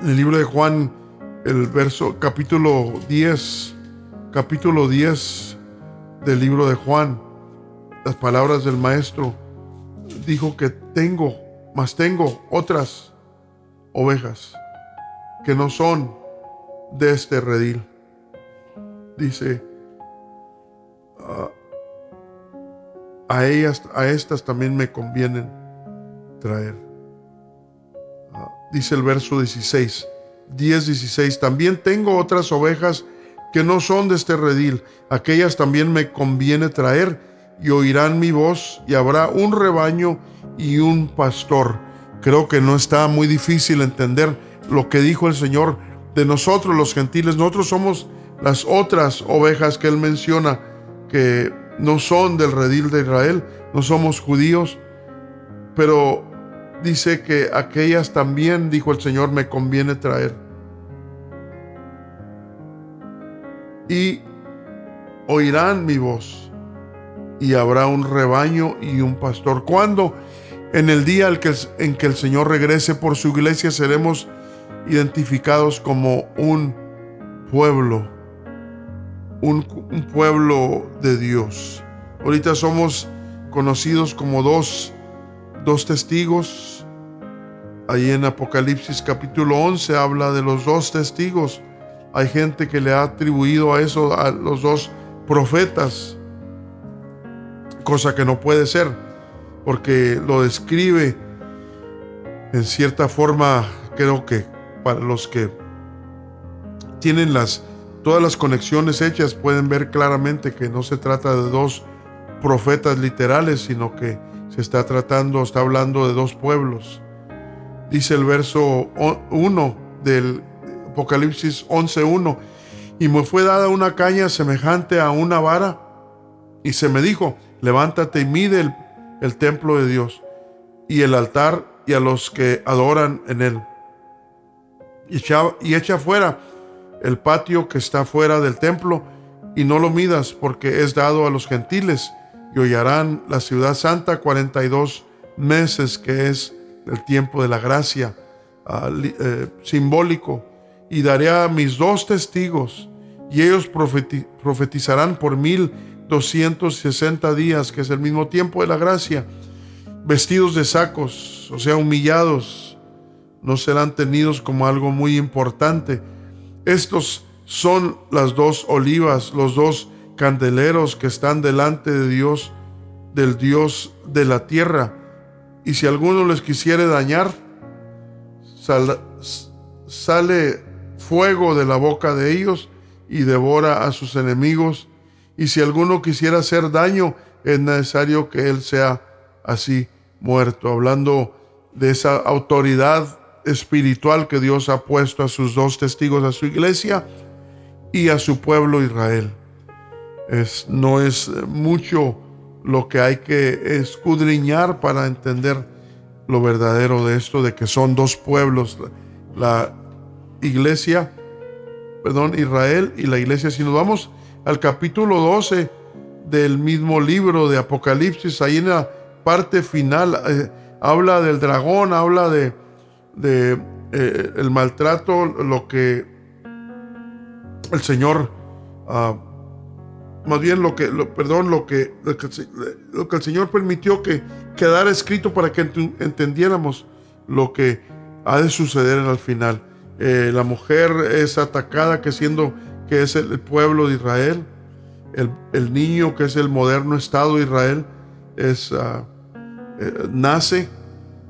el capítulo 10 del libro de Juan, las palabras del maestro. Dijo que tengo otras ovejas que no son de este redil. Dice, a estas también me convienen traer. Dice el verso 16, 10:16, también tengo otras ovejas que no son de este redil, aquellas también me conviene traer, y oirán mi voz, y habrá un rebaño y un pastor. Creo que no está muy difícil entender lo que dijo el Señor de nosotros los gentiles. Nosotros somos las otras ovejas que Él menciona, que no son del redil de Israel, no somos judíos, pero dice que aquellas también, dijo el Señor, me conviene traer. Y oirán mi voz, y habrá un rebaño y un pastor. ¿Cuándo? En el día en que el Señor regrese por su iglesia, seremos identificados como un pueblo, un pueblo de Dios. Ahorita somos conocidos como dos testigos. Ahí en Apocalipsis capítulo 11 habla de los dos testigos. Hay gente que le ha atribuido a eso a los dos profetas, cosa que no puede ser, porque lo describe en cierta forma. Creo que para los que tienen todas las conexiones hechas, pueden ver claramente que no se trata de dos profetas literales, sino que está hablando de dos pueblos. Dice el verso 1 del Apocalipsis 11:1, y me fue dada una caña semejante a una vara, y se me dijo, levántate y mide el templo de Dios, y el altar, y a los que adoran en él, y echa fuera el patio que está fuera del templo, y no lo midas, porque es dado a los gentiles, y hollarán la ciudad santa 42 meses, que es el tiempo de la gracia, simbólico. Y daré a mis dos testigos, y ellos profetizarán por 1260 días, que es el mismo tiempo de la gracia, vestidos de sacos, o sea, humillados. No serán tenidos como algo muy importante. Estos son las dos olivas, los dos candeleros que están delante de Dios, del Dios de la tierra. Y si alguno les quisiere dañar, sale fuego de la boca de ellos y devora a sus enemigos. Y si alguno quisiera hacer daño, es necesario que él sea así muerto. Hablando de esa autoridad espiritual que Dios ha puesto a sus dos testigos, a su iglesia y a su pueblo Israel. No es mucho lo que hay que escudriñar para entender lo verdadero de esto, de que son dos pueblos, Israel y la iglesia. Si nos vamos al capítulo 12 del mismo libro de Apocalipsis, ahí en la parte final, habla del dragón, habla de el maltrato, lo que el Señor, más bien lo que el Señor permitió que quedara escrito para que entendiéramos lo que ha de suceder al final. La mujer es atacada, que es el pueblo de Israel. El niño, que es el moderno Estado de Israel, nace.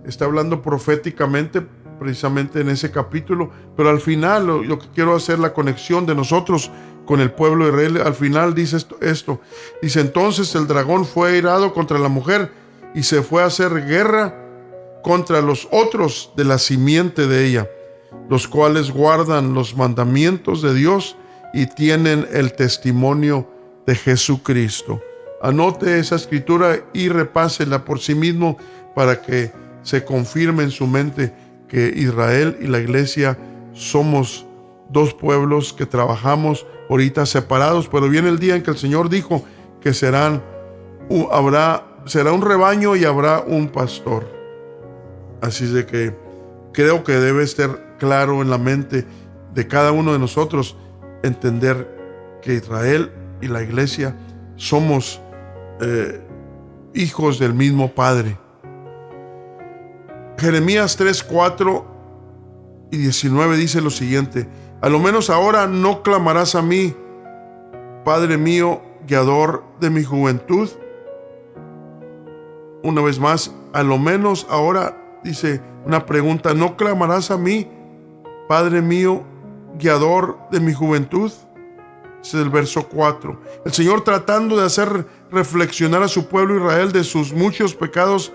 Está hablando proféticamente precisamente en ese capítulo, pero al final lo que quiero hacer la conexión de nosotros con el pueblo de Israel. Al final dice esto. Dice: entonces el dragón fue airado contra la mujer y se fue a hacer guerra contra los otros de la simiente de ella, los cuales guardan los mandamientos de Dios y tienen el testimonio de Jesucristo. Anote esa escritura y repásela por sí mismo para que se confirme en su mente que Israel y la iglesia somos dos pueblos que trabajamos ahorita separados, pero viene el día en que el Señor dijo que será un rebaño y habrá un pastor. Así de que creo que debe estar claro en la mente de cada uno de nosotros entender que Israel y la iglesia somos hijos del mismo Padre. Jeremías 3, 4 y 19 dice lo siguiente: a lo menos ahora no clamarás a mí, Padre mío, guiador de mi juventud. Una vez más, a lo menos ahora, dice una pregunta: ¿no clamarás a mí, Padre mío, guiador de mi juventud? Ese es el verso 4. El Señor, tratando de hacer reflexionar a su pueblo Israel de sus muchos pecados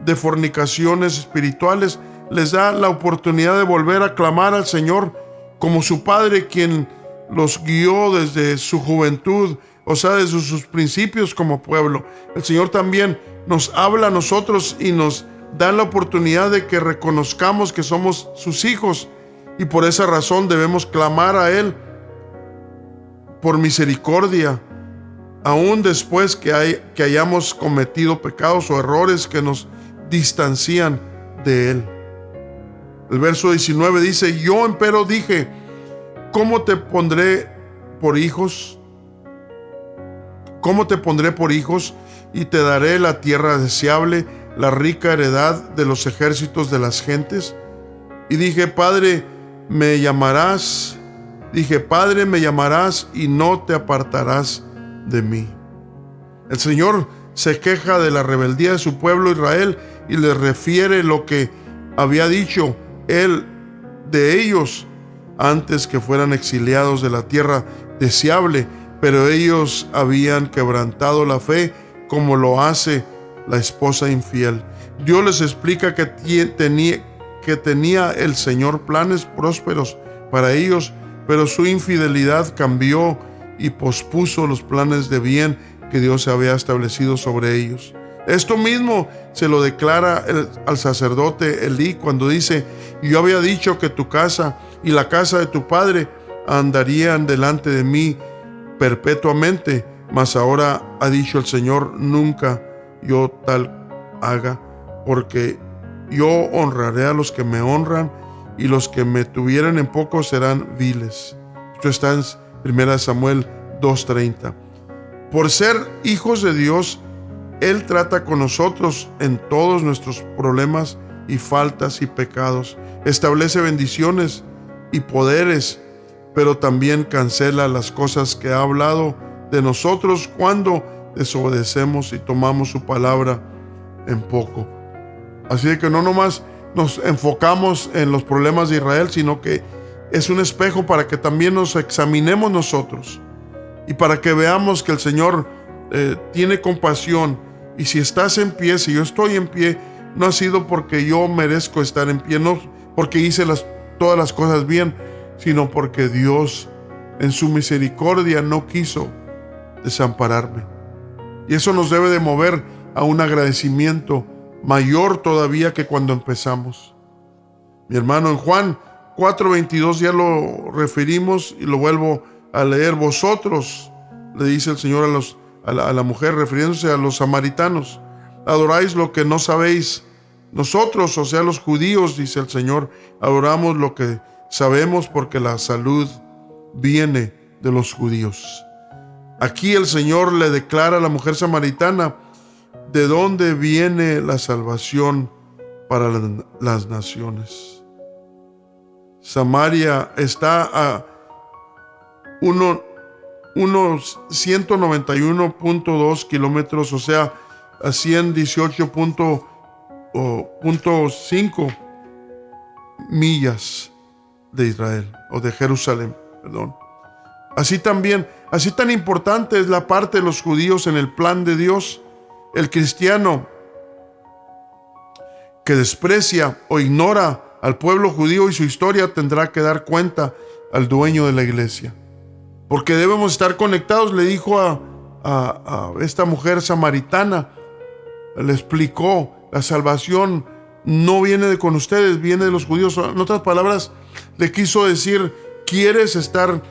de fornicaciones espirituales, les da la oportunidad de volver a clamar al Señor como su Padre, quien los guió desde su juventud, o sea, desde sus principios como pueblo. El Señor también nos habla a nosotros y nos da la oportunidad de que reconozcamos que somos sus hijos, y por esa razón debemos clamar a Él por misericordia, aún después que hayamos cometido pecados o errores que nos distancian de Él. El verso 19 dice: yo empero dije, ¿cómo te pondré por hijos? ¿Cómo te pondré por hijos? Y te daré la tierra deseable, la rica heredad de los ejércitos de las gentes. Y dije, Padre, me llamarás y no te apartarás de mí. El Señor se queja de la rebeldía de su pueblo Israel y les refiere lo que había dicho Él de ellos antes que fueran exiliados de la tierra deseable, pero ellos habían quebrantado la fe como lo hace la esposa infiel. Dios les explica que tenía el Señor planes prósperos para ellos, pero su infidelidad cambió y pospuso los planes de bien que Dios había establecido sobre ellos. Esto mismo se lo declara al sacerdote Elí cuando dice: yo había dicho que tu casa y la casa de tu padre andarían delante de mí perpetuamente, mas ahora ha dicho el Señor: nunca yo tal haga, porque yo honraré a los que me honran y los que me tuvieren en poco serán viles. Esto está en 1 Samuel 2:30. Por ser hijos de Dios, Él trata con nosotros en todos nuestros problemas y faltas y pecados. Establece bendiciones y poderes, pero también cancela las cosas que ha hablado de nosotros cuando desobedecemos y tomamos su palabra en poco. Así que no nomás nos enfocamos en los problemas de Israel, sino que es un espejo para que también nos examinemos nosotros y para que veamos que el Señor tiene compasión. Y si estás en pie, si yo estoy en pie, no ha sido porque yo merezco estar en pie, no porque hice todas las cosas bien, sino porque Dios en su misericordia no quiso desampararme. Y eso nos debe de mover a un agradecimiento mayor todavía que cuando empezamos. Mi hermano, en Juan 4:22 ya lo referimos y lo vuelvo a leer. Vosotros, le dice el Señor a la mujer, refiriéndose a los samaritanos. Adoráis lo que no sabéis. Nosotros, o sea, los judíos, dice el Señor, adoramos lo que sabemos porque la salud viene de los judíos. Aquí el Señor le declara a la mujer samaritana de dónde viene la salvación para las naciones. Samaria está a unos 191.2 kilómetros, o sea, a 118.5 millas de Israel, o de Jerusalén, perdón. Así tan importante es la parte de los judíos en el plan de Dios. El cristiano que desprecia o ignora al pueblo judío y su historia tendrá que dar cuenta al dueño de la iglesia. Porque debemos estar conectados, le dijo a esta mujer samaritana, le explicó, la salvación no viene con ustedes, viene de los judíos. En otras palabras, le quiso decir, ¿quieres estar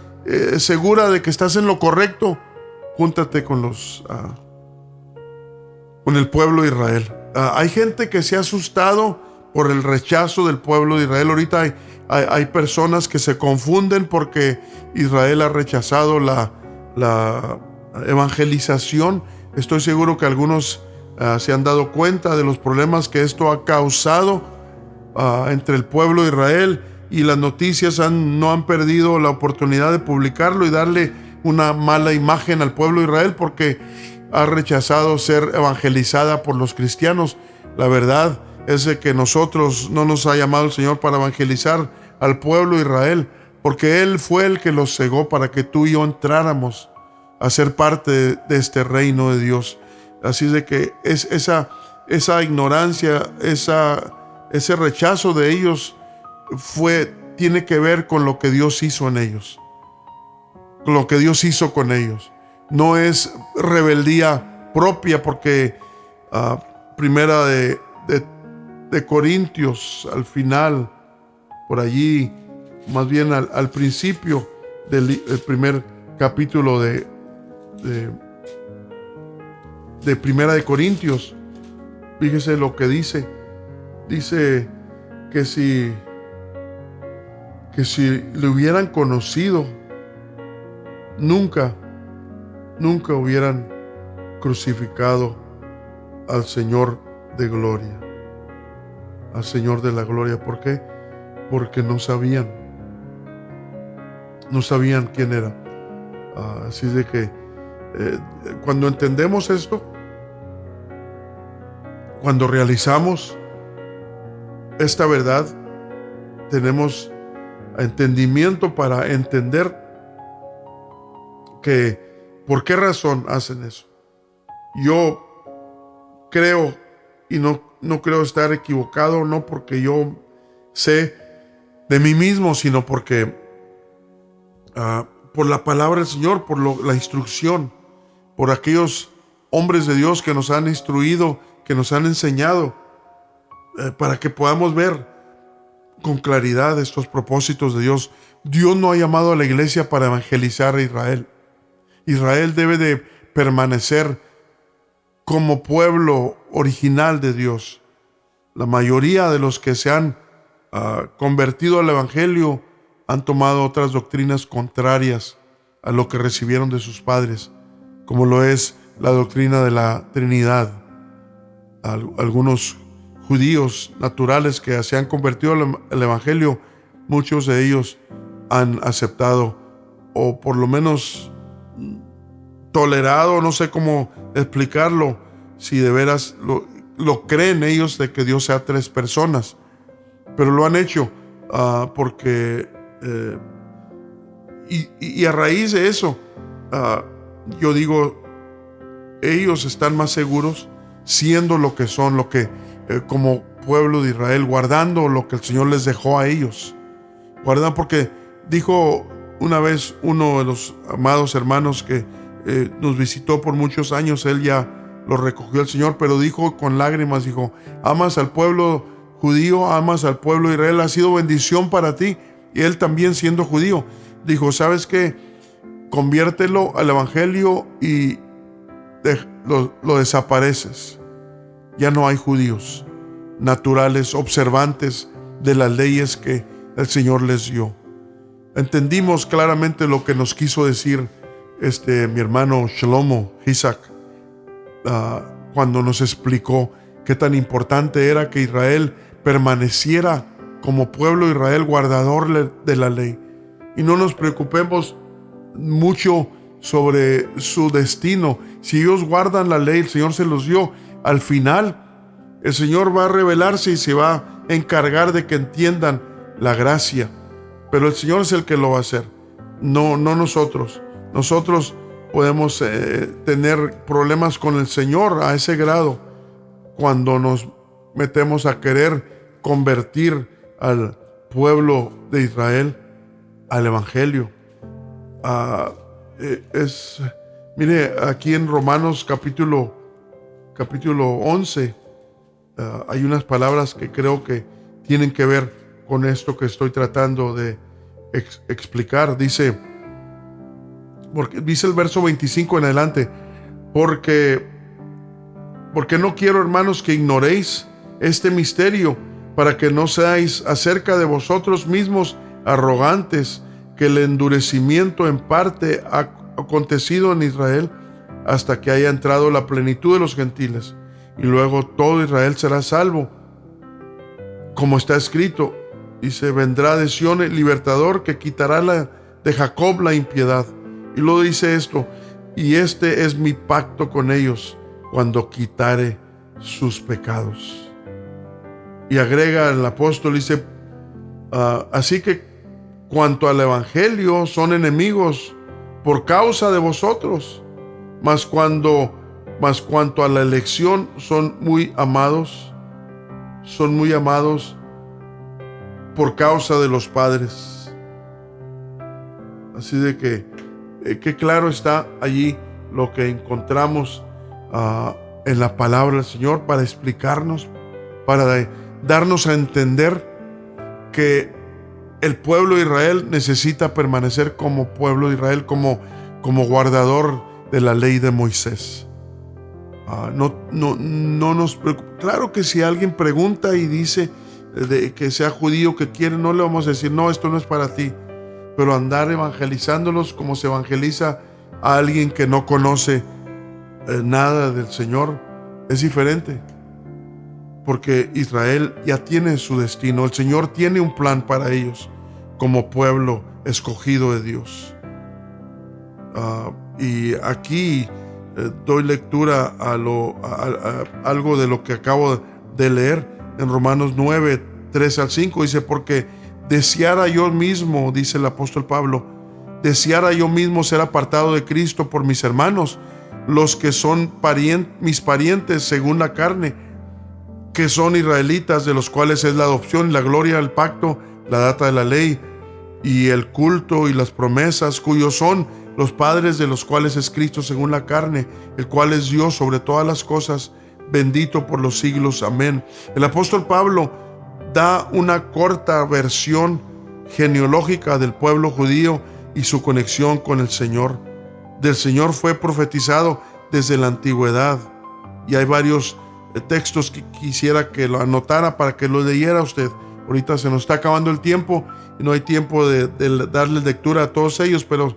segura de que estás en lo correcto? Júntate con el pueblo de Israel. Hay gente que se ha asustado por el rechazo del pueblo de Israel. Ahorita hay personas que se confunden porque Israel ha rechazado la evangelización. Estoy seguro que algunos se han dado cuenta de los problemas que esto ha causado entre el pueblo de Israel, y las noticias no han perdido la oportunidad de publicarlo y darle una mala imagen al pueblo de Israel porque ha rechazado ser evangelizada por los cristianos. La verdad es que nosotros no nos ha llamado el Señor para evangelizar al pueblo de Israel, porque Él fue el que los cegó para que tú y yo entráramos a ser parte de este reino de Dios. Así es de que esa ignorancia, ese rechazo de ellos tiene que ver con lo que Dios hizo en ellos, con lo que Dios hizo con ellos. No es rebeldía propia, porque primera de Corintios, al final, por allí, más bien al principio del primer capítulo de primera de Corintios, fíjese lo que dice. Dice que si le hubieran conocido, nunca hubieran crucificado al Señor de gloria, al Señor de la gloria. ¿Por qué? Porque no sabían quién era. Así de que cuando entendemos esto, cuando realizamos esta verdad, tenemos entendimiento para entender que por qué razón hacen eso. Yo creo, y no creo estar equivocado, no porque yo sé de mí mismo, sino porque por la palabra del Señor, por la instrucción, por aquellos hombres de Dios que nos han instruido, que nos han enseñado, para que podamos ver con claridad estos propósitos de Dios. Dios no ha llamado a la iglesia para evangelizar a Israel. Israel debe de permanecer como pueblo original de Dios. La mayoría de los que se han convertido al evangelio han tomado otras doctrinas contrarias a lo que recibieron de sus padres, como lo es la doctrina de la Trinidad. Algunos judíos naturales que se han convertido al evangelio, muchos de ellos han aceptado, o por lo menos tolerado, no sé cómo explicarlo, si de veras lo creen ellos, de que Dios sea tres personas, pero lo han hecho porque y a raíz de eso, yo digo, ellos están más seguros siendo lo que son, como pueblo de Israel, guardando lo que el Señor les dejó a ellos. Guardan, porque dijo una vez uno de los amados hermanos que nos visitó por muchos años, él ya lo recogió el Señor, pero dijo con lágrimas, dijo, amas al pueblo judío, amas al pueblo de Israel, ha sido bendición para ti, y él también siendo judío, dijo, ¿sabes qué? Conviértelo al evangelio y lo desapareces. Ya no hay judíos naturales, observantes de las leyes que el Señor les dio. Entendimos claramente lo que nos quiso decir mi hermano Shlomo Isaac cuando nos explicó qué tan importante era que Israel permaneciera como pueblo de Israel, guardador de la ley. Y no nos preocupemos mucho sobre su destino. Si ellos guardan la ley, el Señor se los dio. Al final, el Señor va a revelarse y se va a encargar de que entiendan la gracia. Pero el Señor es el que lo va a hacer, no nosotros. Nosotros podemos tener problemas con el Señor a ese grado cuando nos metemos a querer convertir al pueblo de Israel al Evangelio. Mire, aquí en Romanos capítulo 11 hay unas palabras que creo que tienen que ver con esto que estoy tratando de explicar. Dice el verso 25 en adelante, porque no quiero, hermanos, que ignoréis este misterio, para que no seáis acerca de vosotros mismos arrogantes, que el endurecimiento en parte ha acontecido en Israel hasta que haya entrado la plenitud de los gentiles, y luego todo Israel será salvo. Como está escrito, dice, vendrá de Sión el libertador que quitará de Jacob la impiedad. Y luego dice esto, y este es mi pacto con ellos cuando quitare sus pecados. Y agrega el apóstol, dice, así que cuanto al evangelio son enemigos por causa de vosotros, mas cuanto a la elección son muy amados por causa de los padres. Así de que claro está allí lo que encontramos en la palabra del Señor para explicarnos, para darnos a entender que el pueblo de Israel necesita permanecer como pueblo de Israel, como guardador de la ley de Moisés. No nos preocupa. Claro que si alguien pregunta y dice que sea judío, que quiere, no le vamos a decir, no, esto no es para ti. Pero andar evangelizándolos como se evangeliza a alguien que no conoce nada del Señor es diferente. Porque Israel ya tiene su destino. El Señor tiene un plan para ellos como pueblo escogido de Dios. Y aquí doy lectura a algo de lo que acabo de leer en Romanos 9, 3 al 5. Dice, porque deseara yo mismo, dice el apóstol Pablo, deseara yo mismo ser apartado de Cristo por mis hermanos, los que son mis parientes según la carne, que son israelitas, de los cuales es la adopción y la gloria del pacto, la data de la ley y el culto y las promesas, cuyos son los padres, de los cuales es Cristo según la carne, el cual es Dios sobre todas las cosas, bendito por los siglos. Amén. El apóstol Pablo da una corta versión genealógica del pueblo judío y su conexión con el Señor. Del Señor fue profetizado desde la antigüedad, y hay varios textos que quisiera que lo anotara para que lo leyera usted. Ahorita se nos está acabando el tiempo y no hay tiempo de darle lectura a todos ellos, pero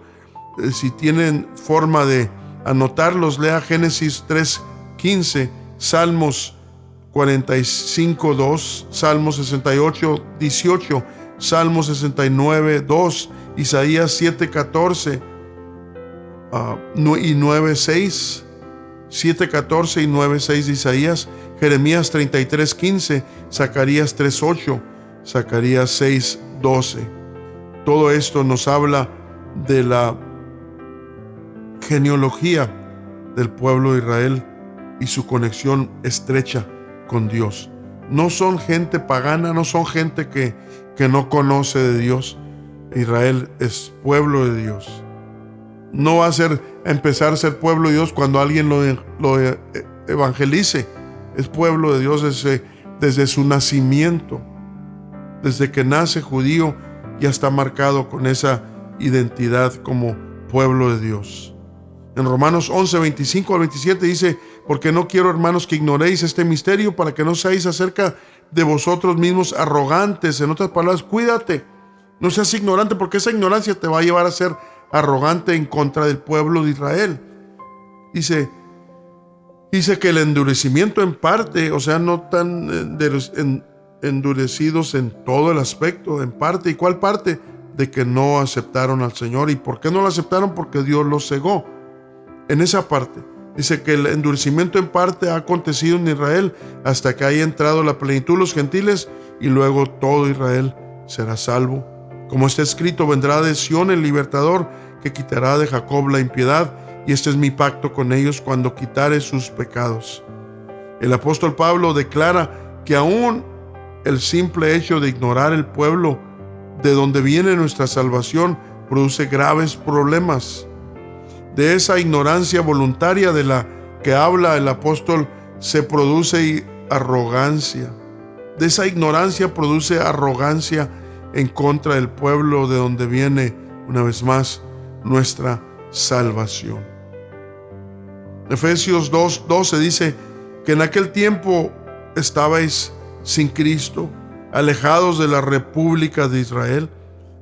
si tienen forma de anotarlos, lea Génesis 3:15, Salmos 45:2, Salmos 68:18, Salmos 69:2, Isaías 7:14 y 9:6, 7:14 y 9:6 de Isaías, Jeremías 33:15, Zacarías 3:8, Zacarías 6:12. Todo esto nos habla de la genealogía del pueblo de Israel y su conexión estrecha con Dios. No son gente pagana, no son gente que no conoce de Dios. Israel es pueblo de Dios. No va a empezar a ser pueblo de Dios cuando alguien lo evangelice. Es pueblo de Dios desde su nacimiento. Desde que nace judío ya está marcado con esa identidad como pueblo de Dios. En Romanos 11, 25 al 27 dice: porque no quiero, hermanos, que ignoréis este misterio, para que no seáis acerca de vosotros mismos arrogantes. En otras palabras, cuídate, no seas ignorante, porque esa ignorancia te va a llevar a ser arrogante en contra del pueblo de Israel. Dice que el endurecimiento en parte, o sea, no tan endurecidos en todo el aspecto, en parte. ¿Y cuál parte? De que no aceptaron al Señor. ¿Y por qué no lo aceptaron? Porque Dios los cegó. En esa parte dice que el endurecimiento en parte ha acontecido en Israel hasta que haya entrado la plenitud de los gentiles, y luego todo Israel será salvo. Como está escrito: vendrá de Sión el libertador, que quitará de Jacob la impiedad, y este es mi pacto con ellos cuando quitare sus pecados. El apóstol Pablo declara que aún el simple hecho de ignorar el pueblo de donde viene nuestra salvación produce graves problemas. De esa ignorancia voluntaria de la que habla el apóstol se produce arrogancia. De esa ignorancia produce arrogancia en contra del pueblo de donde viene, una vez más, nuestra salvación. Efesios 2:12 dice que en aquel tiempo estabais sin Cristo, alejados de la república de Israel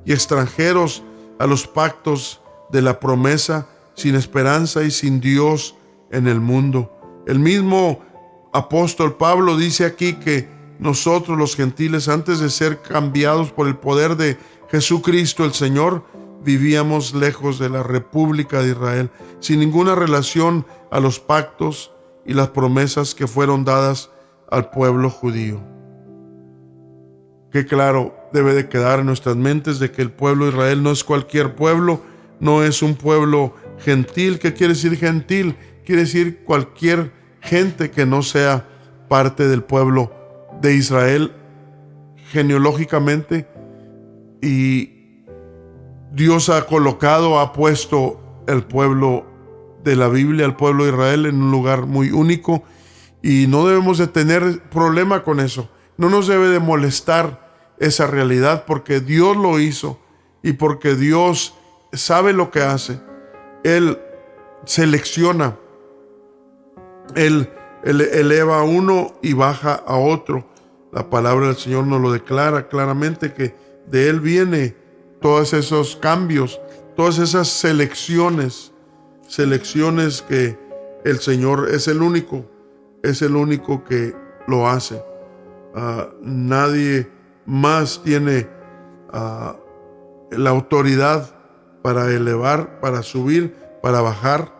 y extranjeros a los pactos de la promesa, sin esperanza y sin Dios en el mundo. El mismo apóstol Pablo dice aquí que nosotros los gentiles, antes de ser cambiados por el poder de Jesucristo el Señor, vivíamos lejos de la república de Israel, sin ninguna relación a los pactos y las promesas que fueron dadas al pueblo judío. Qué claro debe de quedar en nuestras mentes de que el pueblo de Israel no es cualquier pueblo, no es un pueblo gentil. ¿Qué quiere decir gentil? Quiere decir cualquier gente que no sea parte del pueblo de Israel genealógicamente. Y Dios ha puesto el pueblo de la Biblia, el pueblo de Israel, en un lugar muy único, y no debemos de tener problema con eso. No nos debe de molestar esa realidad, porque Dios lo hizo y porque Dios sabe lo que hace. Él selecciona, Él eleva a uno y baja a otro. La palabra del Señor nos lo declara claramente, que de Él viene todos esos cambios, todas esas selecciones que el Señor es el único que lo hace. Nadie más tiene la autoridad para elevar, para subir, para bajar.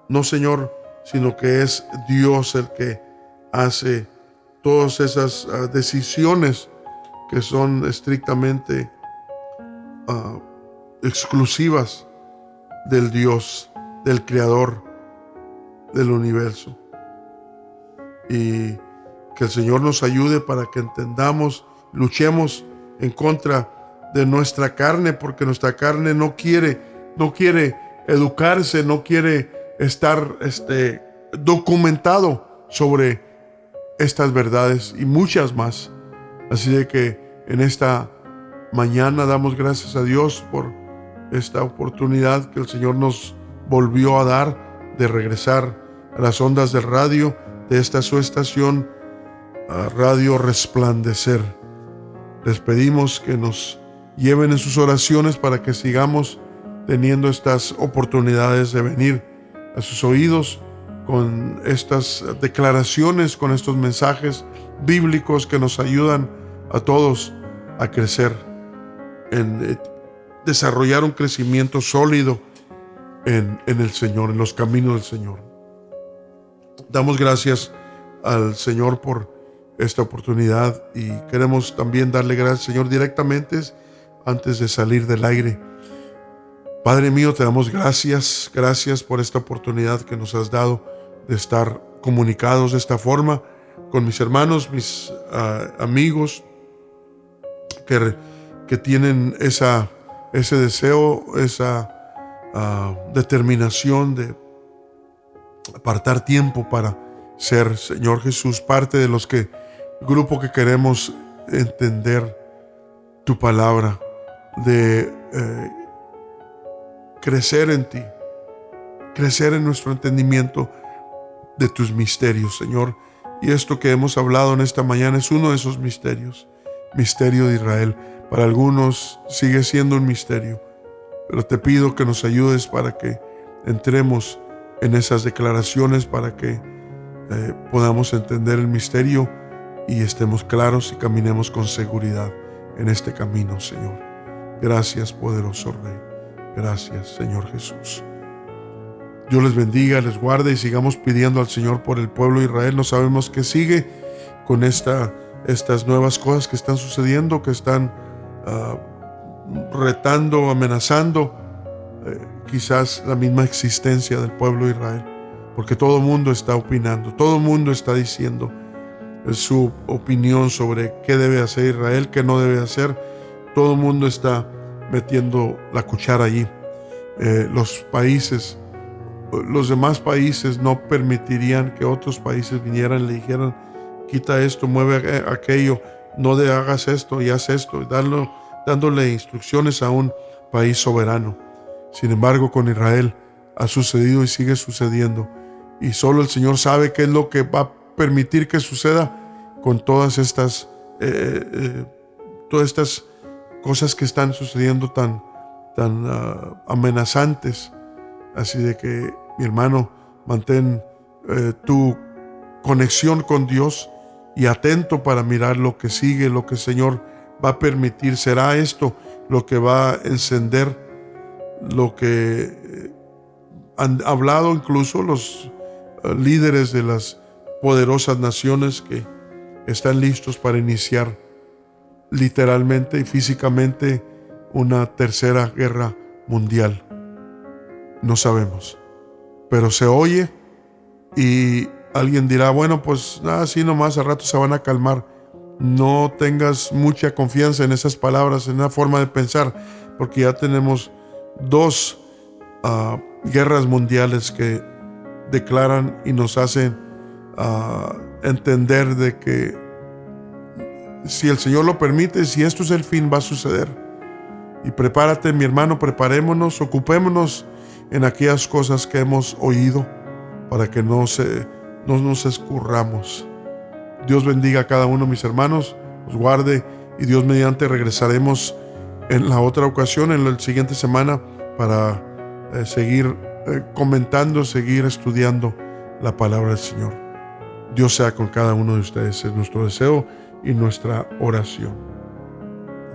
No, Señor, sino que es Dios el que hace todas esas decisiones que son estrictamente exclusivas del Dios, del Creador del universo. Y que el Señor nos ayude para que entendamos, luchemos en contra de nuestra carne, porque nuestra carne no quiere educarse, no quiere estar documentado sobre estas verdades y muchas más. Así de que en esta mañana damos gracias a Dios por esta oportunidad que el Señor nos volvió a dar de regresar a las ondas de radio de esta su estación, Radio Resplandecer. Les pedimos que nos lleven en sus oraciones para que sigamos teniendo estas oportunidades de venir a sus oídos con estas declaraciones, con estos mensajes bíblicos que nos ayudan a todos a crecer, en desarrollar un crecimiento sólido en el Señor, en los caminos del Señor. Damos gracias al Señor por esta oportunidad y queremos también darle gracias, Señor, directamente antes de salir del aire. Padre mío, te damos gracias por esta oportunidad que nos has dado de estar comunicados de esta forma con mis hermanos, mis amigos que tienen ese deseo, esa determinación de apartar tiempo para ser, Señor Jesús, parte de los grupo que queremos entender tu palabra, de crecer en ti, crecer en nuestro entendimiento de tus misterios, Señor. Y esto que hemos hablado en esta mañana es uno de esos misterios, misterio de Israel. Para algunos sigue siendo un misterio, pero te pido que nos ayudes para que entremos en esas declaraciones, para que podamos entender el misterio y estemos claros y caminemos con seguridad en este camino, Señor. Gracias, poderoso Rey. Gracias, Señor Jesús. Dios les bendiga, les guarde y sigamos pidiendo al Señor por el pueblo de Israel. No sabemos qué sigue con estas nuevas cosas que están sucediendo, que están retando, amenazando quizás la misma existencia del pueblo de Israel, porque todo el mundo está opinando, todo el mundo está diciendo su opinión sobre qué debe hacer Israel, qué no debe hacer. Todo el mundo está metiendo la cuchara allí. Los demás países no permitirían que otros países vinieran y le dijeran: quita esto, mueve aquello, no hagas esto y haz esto, dándole instrucciones a un país soberano. Sin embargo, con Israel ha sucedido y sigue sucediendo, y solo el Señor sabe qué es lo que va a permitir que suceda con todas estas cosas que están sucediendo tan amenazantes. Así de que, mi hermano, mantén tu conexión con Dios y atento para mirar lo que sigue, lo que el Señor va a permitir. ¿Será esto lo que va a encender lo que han hablado incluso los líderes de las poderosas naciones que están listos para iniciar literalmente y físicamente una tercera guerra mundial? No sabemos, pero se oye y alguien dirá: bueno, pues así nomás, al rato se van a calmar. No tengas mucha confianza en esas palabras, en la forma de pensar, porque ya tenemos 2 guerras mundiales que declaran y nos hacen entender de que si el Señor lo permite, si esto es el fin, va a suceder. Y prepárate, mi hermano, preparémonos, ocupémonos en aquellas cosas que hemos oído, para que no nos escurramos. Dios bendiga a cada uno, mis hermanos, los guarde, y Dios mediante regresaremos en la otra ocasión, en la siguiente semana, para seguir comentando, seguir estudiando la palabra del Señor. Dios sea con cada uno de ustedes, es nuestro deseo y nuestra oración.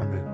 Amén.